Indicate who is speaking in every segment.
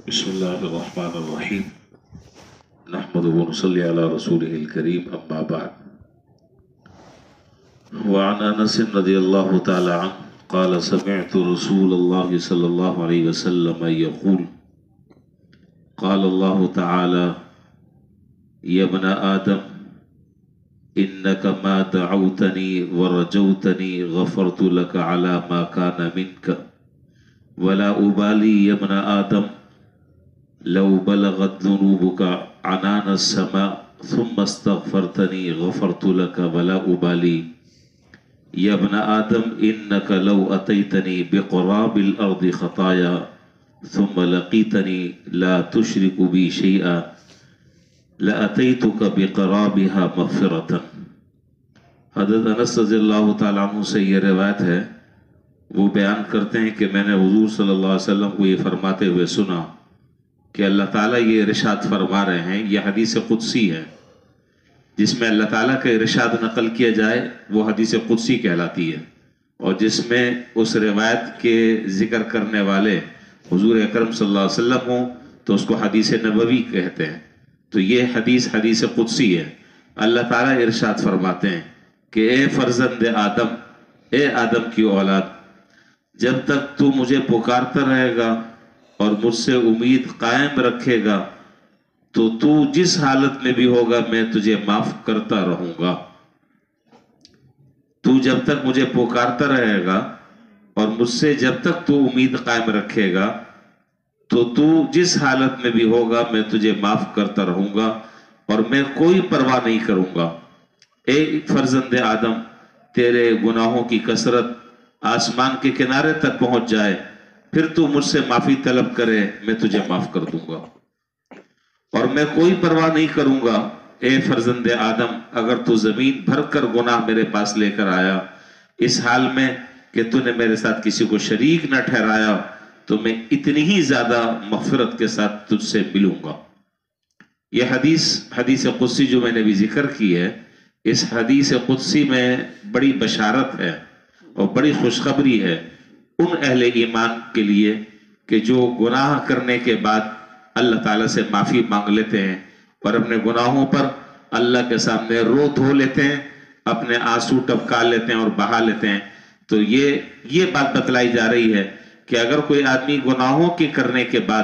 Speaker 1: بسم الله الرحمن الرحيم نحمده ونصلي على رسوله الكريم أما بعد. وعن أنس رضي الله تعالى عنه قال سمعت رسول الله صلى الله عليه وسلم يقول قال الله تعالى يا ابن آدم إنك ما دعوتني ورجوتني غفرت لك على ما كان منك ولا أبالي يا ابن آدم لو بلغت ذنوبك عنان السماء ثم استغفرتني غفرت لك ولا أبالي يا ابن آدم إنك لو أتيتني بقراب الأرض خطايا ثم لقيتني لا تشرك بي شيئا لأتيتك بقرابها مغفرة. حضرت انس رضی اللہ تعالیٰ عنہ سے یہ روایت ہے، وہ بیان کرتے ہیں کہ میں نے حضور صلی اللہ علیہ وسلم کو یہ فرماتے ہوئے سنا کہ اللہ تعالیٰ یہ ارشاد فرما رہے ہیں. یہ حدیث قدسی ہے، جس میں اللہ تعالیٰ کا ارشاد نقل کیا جائے وہ حدیث قدسی کہلاتی ہے، اور جس میں اس روایت کے ذکر کرنے والے حضور اکرم صلی اللہ علیہ وسلم ہوں تو اس کو حدیث نبوی کہتے ہیں. تو یہ حدیث قدسی ہے. اللہ تعالیٰ ارشاد فرماتے ہیں کہ اے فرزند آدم، اے آدم کی اولاد، جب تک تو مجھے پکارتا رہے گا اور مجھ سے امید قائم رکھے گا تو تو جس حالت میں بھی ہوگا میں تجھے معاف کرتا رہوں گا. تو جب تک مجھے پکارتا رہے گا اور مجھ سے جب تک تو امید قائم رکھے گا تو تو جس حالت میں بھی ہوگا میں تجھے معاف کرتا رہوں گا اور میں کوئی پرواہ نہیں کروں گا. اے فرزند آدم، تیرے گناہوں کی کثرت آسمان کے کنارے تک پہنچ جائے، پھر تو مجھ سے معافی طلب کرے، میں تجھے معاف کر دوں گا اور میں کوئی پرواہ نہیں کروں گا. اے فرزند آدم، اگر تو زمین بھر کر گناہ میرے پاس لے کر آیا اس حال میں کہ تو نے میرے ساتھ کسی کو شریک نہ ٹھہرایا تو میں اتنی ہی زیادہ مغفرت کے ساتھ تجھ سے ملوں گا. یہ حدیث قدسی جو میں نے بھی ذکر کی ہے، اس حدیث قدسی میں بڑی بشارت ہے اور بڑی خوشخبری ہے ان اہل ایمان کے لیے کہ جو گناہ کرنے کے بعد اللہ تعالیٰ سے معافی مانگ لیتے ہیں اور اپنے گناہوں پر اللہ کے سامنے رو دھو لیتے ہیں، اپنے آنسو ٹپکا لیتے ہیں اور بہا لیتے ہیں. تو یہ بات بتلائی جا رہی ہے کہ اگر کوئی آدمی گناہوں کے کرنے کے بعد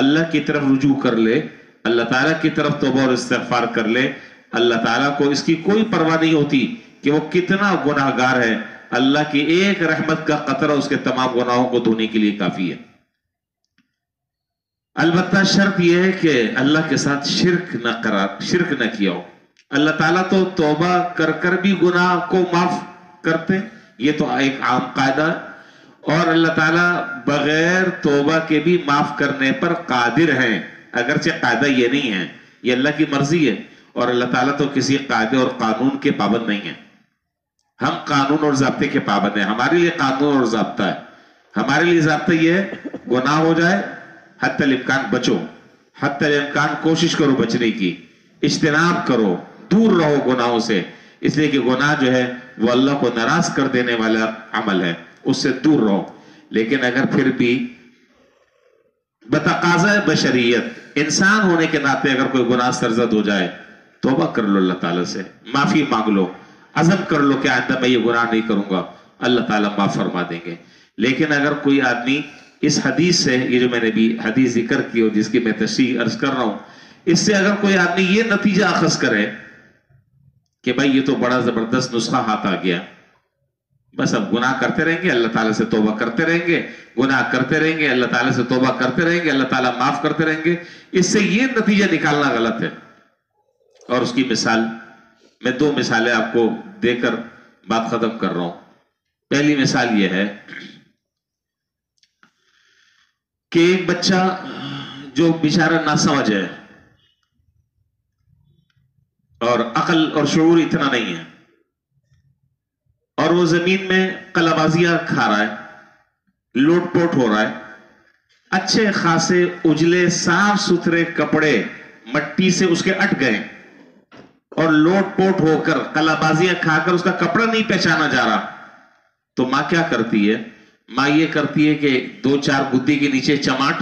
Speaker 1: اللہ کی طرف رجوع کر لے، اللہ تعالیٰ کی طرف توبہ اور استغفار کر لے، اللہ تعالیٰ کو اس کی کوئی پرواہ نہیں ہوتی کہ وہ کتنا گناہ گار ہے. اللہ کی ایک رحمت کا قطرہ اس کے تمام گناہوں کو دھونے کے لیے کافی ہے. البتہ شرط یہ ہے کہ اللہ کے ساتھ شرک نہ کیا ہو. اللہ تعالیٰ تو توبہ کر کر بھی گناہ کو معاف کرتے، یہ تو ایک عام قاعدہ ہے، اور اللہ تعالیٰ بغیر توبہ کے بھی معاف کرنے پر قادر ہیں، اگرچہ قاعدہ یہ نہیں ہے، یہ اللہ کی مرضی ہے، اور اللہ تعالیٰ تو کسی قاعدے اور قانون کے پابند نہیں ہیں. ہم قانون اور ضابطے کے پابند ہیں. ہمارے لیے قانون اور ضابطہ ہے. ہمارے لیے ضابطہ یہ ہے گناہ ہو جائے حتی الامکان بچو، حتی الامکان کوشش کرو بچنے کی، اجتناب کرو، دور رہو گناہوں سے، اس لیے کہ گناہ جو ہے وہ اللہ کو ناراض کر دینے والا عمل ہے، اس سے دور رہو. لیکن اگر پھر بھی بتقاضۂ بشریت، انسان ہونے کے ناطے اگر کوئی گناہ سرزد ہو جائے، توبہ کر لو، اللہ تعالیٰ سے معافی مانگ لو، عزم کر لو کہ آئندہ میں یہ گناہ نہیں کروں گا، اللہ تعالیٰ معاف فرما دیں گے. لیکن اگر کوئی آدمی اس حدیث سے، یہ جو میں نے بھی حدیث ذکر کی اور جس کی میں تشریح عرض کر رہا ہوں، اس سے اگر کوئی آدمی یہ نتیجہ اخذ کرے کہ بھائی یہ تو بڑا زبردست نسخہ ہاتھ آ گیا، بس اب گناہ کرتے رہیں گے، اللہ تعالیٰ سے توبہ کرتے رہیں گے، گناہ کرتے رہیں گے، اللہ تعالیٰ سے توبہ کرتے رہیں گے، اللہ تعالیٰ معاف کرتے رہیں گے، اس سے یہ نتیجہ نکالنا غلط ہے. اور اس کی مثال میں 2 مثالیں آپ کو دے کر بات ختم کر رہا ہوں. پہلی مثال یہ ہے کہ ایک بچہ جو بیچارہ ناسمجھ ہے اور عقل اور شعور اتنا نہیں ہے، اور وہ زمین میں قلہ بازیاں کھا رہا ہے، لوٹ پوٹ ہو رہا ہے، اچھے خاصے اجلے صاف ستھرے کپڑے مٹی سے اس کے اٹ گئے اور لوٹ پوٹ ہو کر قلہ بازیاں کھا کر اس کا کپڑا نہیں پہچانا جا رہا، تو ماں کیا کرتی ہے؟ ماں یہ کرتی ہے کہ 2-4 گدی کے نیچے چماٹ